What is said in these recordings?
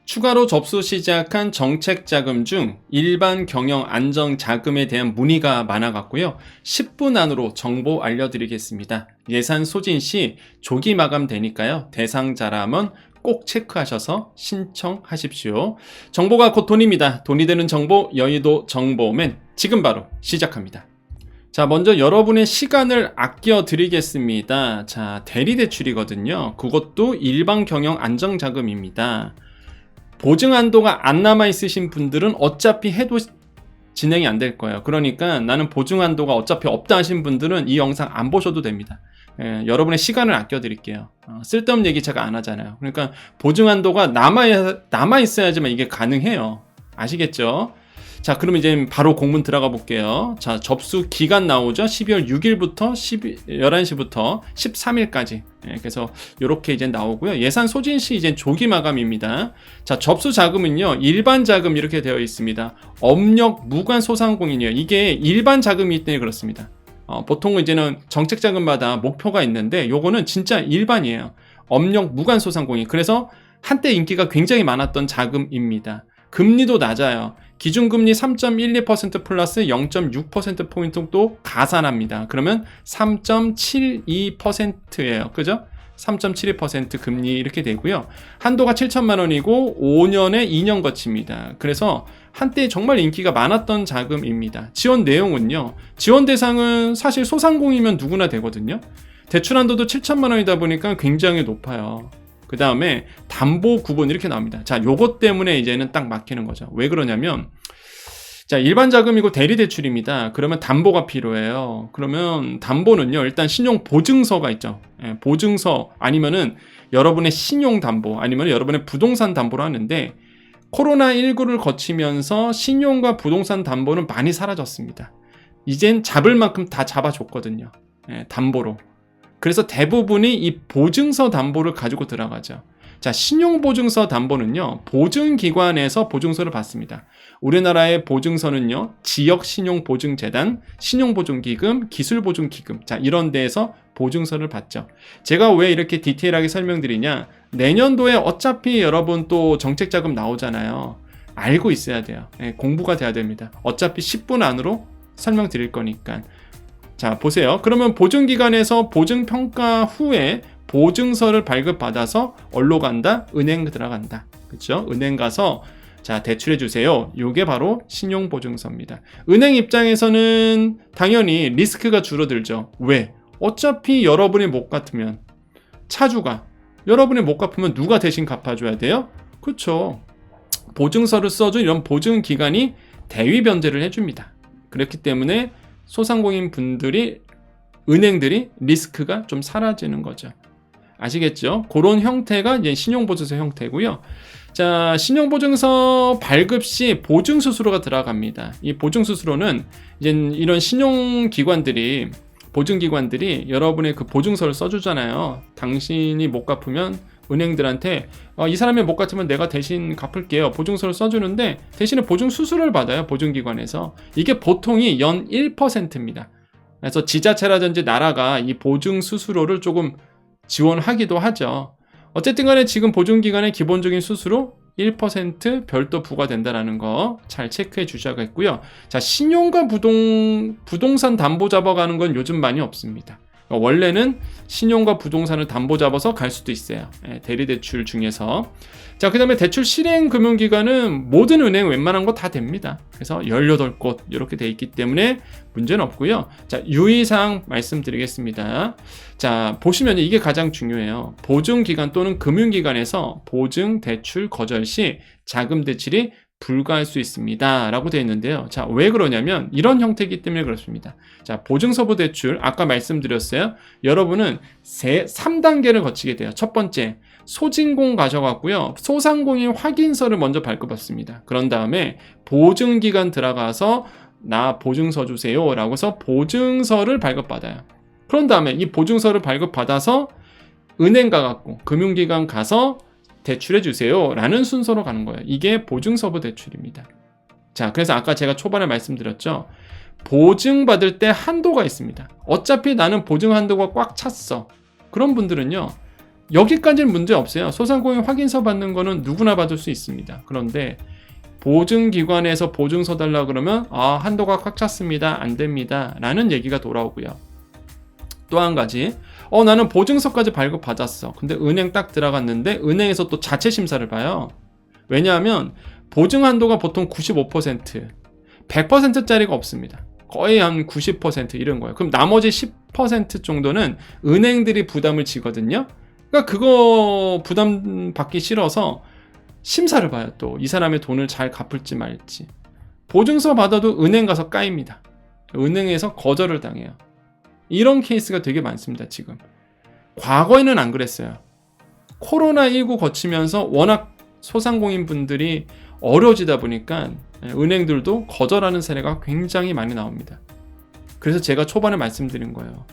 추가로 접수 시작한 정책자금 중 일반 경영 안정자금에 대한 문의가 많아갔고요. 10분 안으로 정보 알려드리겠습니다. 예산 소진 시 조기 마감되니까요. 대상자라면 꼭 체크하셔서 신청하십시오. 정보가 곧 돈입니다. 돈이 되는 정보, 여의도 정보맨 지금 바로 시작합니다. 자, 먼저 여러분의 시간을 아껴 드리겠습니다. 자, 대리대출이거든요. 그것도 일반 경영 안정자금입니다. 보증 한도가 안 남아 있으신 분들은 어차피 해도 진행이 안 될 거예요. 그러니까 나는 보증 한도가 어차피 없다 하신 분들은 이 영상 안 보셔도 됩니다. 여러분의 시간을 아껴 드릴게요. 쓸데없는 얘기 제가 안 하잖아요. 그러니까 보증 한도가 남아 있어야지만 이게 가능해요. 아시겠죠? 자, 그럼 이제 바로 공문 들어가 볼게요. 자, 접수 기간 나오죠? 12월 6일부터 11시부터 13일까지. 그래서 이렇게 이제 나오고요. 예산 소진 시 이제 조기 마감입니다. 자, 접수 자금은요, 일반 자금 이렇게 되어 있습니다. 업력 무관 소상공인이에요. 이게 일반 자금이기 때문에 그렇습니다. 보통은 이제는 정책 자금마다 목표가 있는데 요거는 진짜 일반이에요. 업력 무관 소상공인. 그래서 한때 인기가 굉장히 많았던 자금입니다. 금리도 낮아요. 기준금리 3.12% 플러스 0.6%포인트도 가산합니다. 그러면 3.72%예요. 그죠? 3.72% 금리 이렇게 되고요. 한도가 7천만 원이고 5년에 2년 거치입니다. 그래서 한때 정말 인기가 많았던 자금입니다. 지원 내용은요. 지원 대상은 사실 소상공인이면 누구나 되거든요. 대출 한도도 7천만 원이다 보니까 굉장히 높아요. 그 다음에 담보 구분 이렇게 나옵니다. 자, 요것 때문에 이제는 딱 막히는 거죠. 왜 그러냐면, 자, 일반 자금이고 대리대출입니다. 그러면 담보가 필요해요. 그러면 담보는요, 일단 신용보증서가 있죠. 보증서 아니면은 여러분의 신용담보 아니면 여러분의 부동산 담보를 하는데, 코로나19를 거치면서 신용과 부동산 담보는 많이 사라졌습니다. 이젠 잡을 만큼 다 잡아줬거든요. 담보로. 그래서 대부분이 이 보증서 담보를 가지고 들어가죠. 자, 신용보증서 담보는요, 보증기관에서 보증서를 받습니다. 우리나라의 보증서는요, 지역신용보증재단, 신용보증기금, 기술보증기금, 자, 이런 데에서 보증서를 받죠. 제가 왜 이렇게 디테일하게 설명드리냐, 내년도에 어차피 여러분 또 정책자금 나오잖아요. 알고 있어야 돼요. 공부가 돼야 됩니다. 어차피 10분 안으로 설명드릴 거니까. 자, 보세요. 그러면 보증기관에서 보증평가 후에 보증서를 발급받아서 어디로 간다? 은행 들어간다. 그렇죠? 은행 가서 자, 대출해 주세요. 요게 바로 신용보증서입니다. 은행 입장에서는 당연히 리스크가 줄어들죠. 왜? 어차피 여러분이 못 갚으면 차주가 여러분이 못 갚으면 누가 대신 갚아줘야 돼요? 그렇죠. 보증서를 써준 이런 보증기관이 대위 변제를 해줍니다. 그렇기 때문에 소상공인 분들이 은행들이 리스크가 좀 사라지는 거죠. 아시겠죠? 그런 형태가 이제 신용보증서 형태고요. 자, 신용보증서 발급 시 보증수수료가 들어갑니다. 이 보증수수료는 이제 이런 신용기관들이 보증기관들이 여러분의 그 보증서를 써주잖아요. 당신이 못 갚으면 은행들한테 이 사람이 못 갚으면 내가 대신 갚을게요. 보증서를 써주는데 대신에 보증수수료를 받아요. 보증기관에서. 이게 보통이 연 1%입니다. 그래서 지자체라든지 나라가 이 보증수수료를 조금 지원하기도 하죠. 어쨌든 간에 지금 보증기관의 기본적인 수수료 1% 별도 부과된다는 거 잘 체크해 주셔야겠고요. 자, 신용과 부동산 담보 잡아가는 건 요즘 많이 없습니다. 원래는 신용과 부동산을 담보 잡아서 갈 수도 있어요. 대리대출 중에서. 자, 그 다음에 대출 실행 금융기관은 모든 은행 웬만한 거 다 됩니다. 그래서 18곳 이렇게 돼 있기 때문에 문제는 없고요. 자, 유의사항 말씀드리겠습니다. 자, 보시면 이게 가장 중요해요. 보증기관 또는 금융기관에서 보증 대출 거절 시 자금 대출이 불가할 수 있습니다. 라고 되어 있는데요. 자, 왜 그러냐면 이런 형태이기 때문에 그렇습니다. 자, 보증서부 대출 아까 말씀드렸어요. 여러분은 3단계를 거치게 돼요. 첫 번째, 소진공 가져갔고요. 소상공인 확인서를 먼저 발급받습니다. 그런 다음에 보증기관 들어가서 나 보증서 주세요 라고 해서 보증서를 발급받아요. 그런 다음에 이 보증서를 발급받아서 은행 가갖고 금융기관 가서 대출해 주세요 라는 순서로 가는 거예요. 이게 보증서부 대출입니다. 자, 그래서 아까 제가 초반에 말씀드렸죠. 보증받을 때 한도가 있습니다. 어차피 나는 보증 한도가 꽉 찼어. 그런 분들은요, 여기까지는 문제 없어요. 소상공인 확인서 받는 거는 누구나 받을 수 있습니다. 그런데 보증기관에서 보증서 달라 그러면 한도가 꽉 찼습니다. 안 됩니다. 라는 얘기가 돌아오고요. 또 한 가지, 나는 보증서까지 발급받았어. 근데 은행 딱 들어갔는데 은행에서 또 자체 심사를 봐요. 왜냐하면 보증 한도가 보통 95%, 100%짜리가 없습니다. 거의 한 90% 이런 거예요. 그럼 나머지 10% 정도는 은행들이 부담을 지거든요. 그러니까 그거 부담 받기 싫어서 심사를 봐요. 또 이 사람의 돈을 잘 갚을지 말지. 보증서 받아도 은행 가서 까입니다. 은행에서 거절을 당해요. 이런 케이스가 되게 많습니다. 지금 과거에는 안 그랬어요. 코로나19 거치면서 워낙 소상공인 분들이 어려워지다 보니까 은행들도 거절하는 사례가 굉장히 많이 나옵니다. 그래서 제가 초반에 말씀드린 거예요.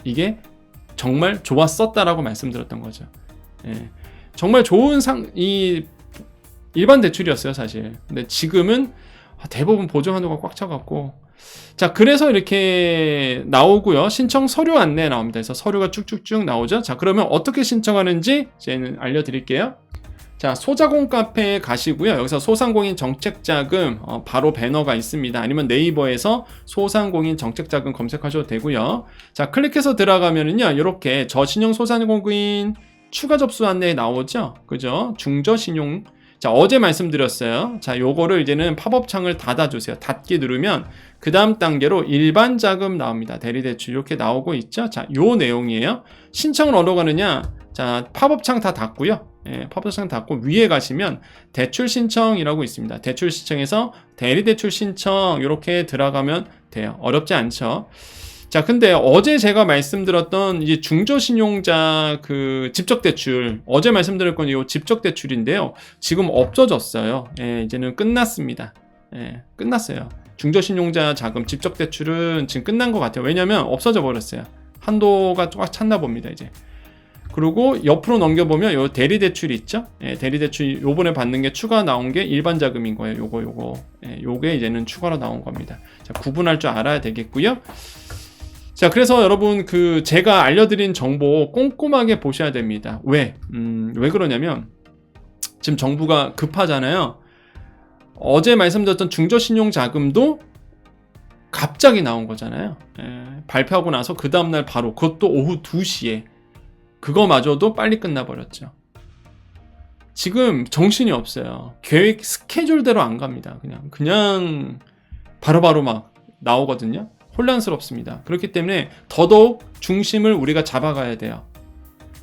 이게 정말 좋았었다라고 말씀드렸던 거죠. 정말 좋은 이 일반 대출이었어요, 사실. 근데 지금은 대부분 보증 한도가 꽉 차갖고, 자, 그래서 이렇게 나오고요. 신청 서류 안내 나옵니다. 그래서 서류가 쭉쭉쭉 나오죠. 자, 그러면 어떻게 신청하는지 저는 알려드릴게요. 자, 소자공 카페에 가시고요. 여기서 소상공인 정책자금 바로 배너가 있습니다. 아니면 네이버에서 소상공인 정책자금 검색하셔도 되고요. 자, 클릭해서 들어가면은요, 이렇게 저신용 소상공인 추가 접수 안내에 나오죠. 그죠? 중저신용. 자, 어제 말씀드렸어요. 자, 요거를 이제는 팝업 창을 닫아주세요. 닫기 누르면 그 다음 단계로 일반 자금 나옵니다. 대리대출 이렇게 나오고 있죠. 자, 요 내용이에요. 신청을 어디로 가느냐? 자, 팝업 창 다 닫고요. 팝업 창 닫고 위에 가시면 대출 신청이라고 있습니다. 대출 신청에서 대리대출 신청 이렇게 들어가면 돼요. 어렵지 않죠. 자, 근데 어제 제가 말씀드렸던 이제 중저신용자 그 집적대출, 어제 말씀드릴 건 이 집적대출인데요. 지금 없어졌어요. 이제는 끝났습니다. 끝났어요. 중저신용자 자금 집적대출은 지금 끝난 것 같아요. 왜냐면 없어져 버렸어요. 한도가 꽉 찼나 봅니다, 이제. 그리고 옆으로 넘겨보면 요 대리대출이 있죠. 대리대출 요번에 받는 게 추가 나온 게 일반 자금인 거예요. 요게 이제는 추가로 나온 겁니다. 자, 구분할 줄 알아야 되겠고요. 자, 그래서 여러분 제가 알려드린 정보 꼼꼼하게 보셔야 됩니다. 왜 그러냐면 지금 정부가 급하잖아요. 어제 말씀드렸던 중저신용자금도 갑자기 나온 거잖아요. 발표하고 나서 그 다음날 바로, 그것도 오후 2시에 그거마저도 빨리 끝나버렸죠. 지금 정신이 없어요. 계획 스케줄대로 안 갑니다. 그냥 바로바로 막 나오거든요. 혼란스럽습니다. 그렇기 때문에 더더욱 중심을 우리가 잡아가야 돼요.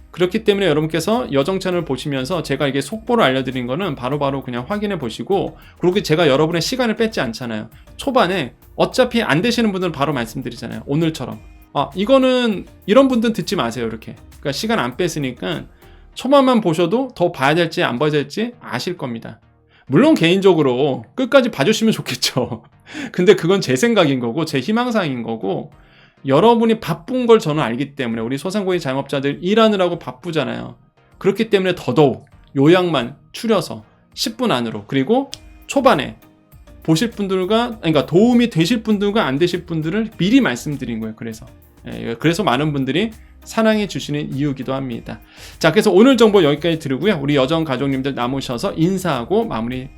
그렇기 때문에 여러분께서 여정찬을 보시면서 제가 이게 속보를 알려드린 거는 바로바로 그냥 확인해 보시고, 그리고 제가 여러분의 시간을 뺏지 않잖아요. 초반에 어차피 안 되시는 분들은 바로 말씀드리잖아요. 오늘처럼. 이거는 이런 분들은 듣지 마세요. 이렇게. 그러니까 시간 안 뺐으니까 초반만 보셔도 더 봐야 될지 안 봐야 될지 아실 겁니다. 물론 개인적으로 끝까지 봐주시면 좋겠죠. 근데 그건 제 생각인 거고 제 희망사항인 거고, 여러분이 바쁜 걸 저는 알기 때문에, 우리 소상공인 자영업자들 일하느라고 바쁘잖아요. 그렇기 때문에 더더욱 요약만 추려서 10분 안으로, 그리고 초반에 보실 분들과, 그러니까 도움이 되실 분들과 안 되실 분들을 미리 말씀드린 거예요. 그래서 많은 분들이 사랑해 주시는 이유기도 합니다. 자, 그래서 오늘 정보 여기까지 드리고요. 우리 여정 가족님들 남으셔서 인사하고 마무리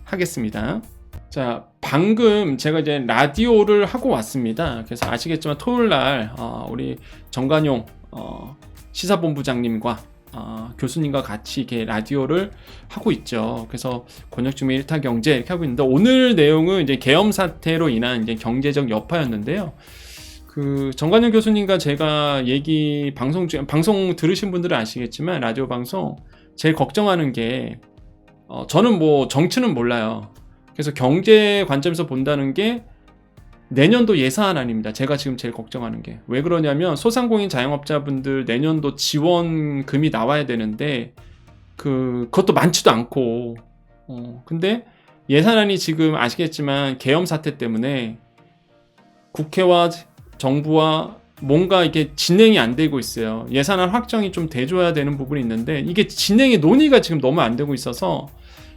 하겠습니다. 자, 방금 제가 이제 라디오를 하고 왔습니다. 그래서 아시겠지만 토요일 날 우리 정관용 시사본부장님과 교수님과 같이 이렇게 라디오를 하고 있죠. 그래서 권역주민 일타경제 이렇게 하고 있는데, 오늘 내용은 이제 계엄 사태로 인한 이제 경제적 여파였는데요. 정관용 교수님과 제가 방송 들으신 분들은 아시겠지만, 라디오 방송 제일 걱정하는 게, 저는 뭐 정치는 몰라요. 그래서 경제 관점에서 본다는 게 내년도 예산안입니다. 제가 지금 제일 걱정하는 게. 왜 그러냐면 소상공인 자영업자분들 내년도 지원금이 나와야 되는데 그것도 많지도 않고, 근데 예산안이 지금 아시겠지만 계엄 사태 때문에 국회와 정부와 뭔가 이게 진행이 안 되고 있어요. 예산안 확정이 좀 돼줘야 되는 부분이 있는데 이게 논의가 지금 너무 안 되고 있어서,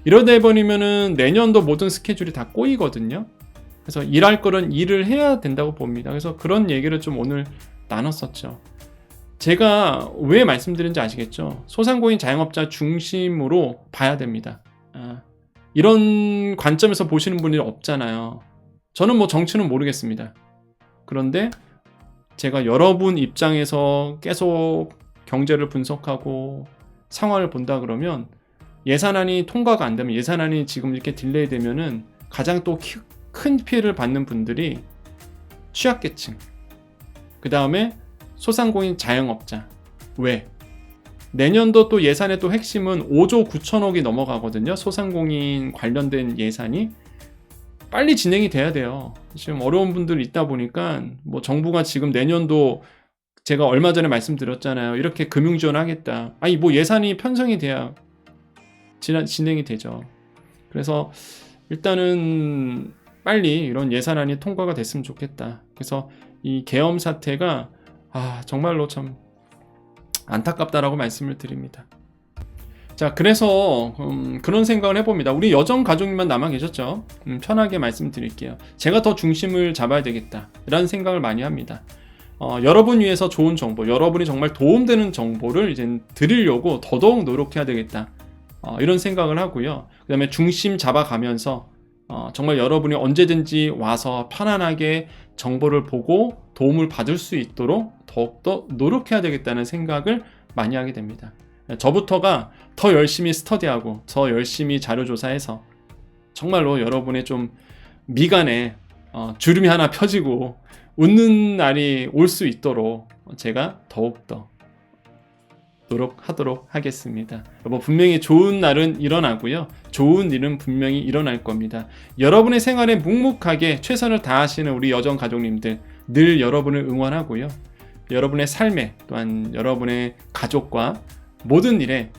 이러다 버리면은 내년도 모든 스케줄이 다 꼬이거든요. 그래서 일할 거는 일을 해야 된다고 봅니다. 그래서 그런 얘기를 좀 오늘 나눴었죠. 제가 왜 말씀드린지 아시겠죠? 소상공인 자영업자 중심으로 봐야 됩니다. 이런 관점에서 보시는 분이 없잖아요. 저는 뭐 정치는 모르겠습니다. 그런데 제가 여러분 입장에서 계속 경제를 분석하고 상황을 본다 그러면 예산안이 통과가 안 되면, 예산안이 지금 이렇게 딜레이 되면은 가장 또 큰 피해를 받는 분들이 취약계층, 그 다음에 소상공인 자영업자. 왜? 내년도 또 예산의 또 핵심은 5조 9천억이 넘어가거든요. 소상공인 관련된 예산이 빨리 진행이 돼야 돼요. 지금 어려운 분들 있다 보니까 뭐 정부가 지금 내년도 제가 얼마 전에 말씀드렸잖아요. 이렇게 금융 지원하겠다. 아니 뭐 예산이 편성이 돼야 진행이 되죠. 그래서 일단은 빨리 이런 예산안이 통과가 됐으면 좋겠다. 그래서 이 계엄 사태가 정말로 참 안타깝다라고 말씀을 드립니다. 자, 그래서 그런 생각을 해봅니다. 우리 여정 가족님만 남아 계셨죠? 편하게 말씀드릴게요. 제가 더 중심을 잡아야 되겠다 라는 생각을 많이 합니다. 여러분 위해서 좋은 정보, 여러분이 정말 도움되는 정보를 이제 드리려고 더더욱 노력해야 되겠다, 이런 생각을 하고요. 그 다음에 중심 잡아가면서 정말 여러분이 언제든지 와서 편안하게 정보를 보고 도움을 받을 수 있도록 더욱더 노력해야 되겠다는 생각을 많이 하게 됩니다. 저부터가 더 열심히 스터디하고 더 열심히 자료조사해서 정말로 여러분의 좀 미간에 주름이 하나 펴지고 웃는 날이 올 수 있도록 제가 더욱더 노력하도록 하겠습니다. 여러분, 분명히 좋은 날은 일어나고요. 좋은 일은 분명히 일어날 겁니다. 여러분의 생활에 묵묵하게 최선을 다하시는 우리 여정 가족님들, 늘 여러분을 응원하고요. 여러분의 삶에, 또한 여러분의 가족과 모든 일에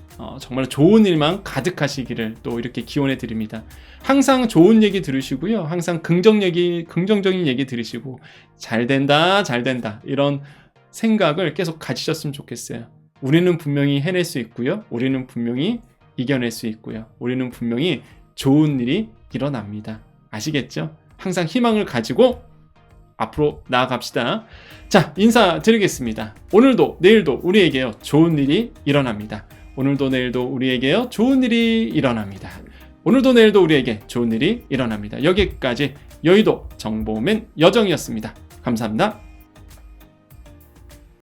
정말 좋은 일만 가득하시기를 또 이렇게 기원해 드립니다. 항상 좋은 얘기 들으시고요. 항상 긍정적인 얘기 들으시고 잘 된다 이런 생각을 계속 가지셨으면 좋겠어요. 우리는 분명히 해낼 수 있고요. 우리는 분명히 이겨낼 수 있고요. 우리는 분명히 좋은 일이 일어납니다. 아시겠죠? 항상 희망을 가지고 앞으로 나아갑시다. 자, 인사드리겠습니다. 오늘도 내일도 우리에게요 좋은 일이 일어납니다. 오늘도 내일도 우리에게요 좋은 일이 일어납니다. 오늘도 내일도 우리에게 좋은 일이 일어납니다. 여기까지 여의도 정보맨 여정이었습니다. 감사합니다.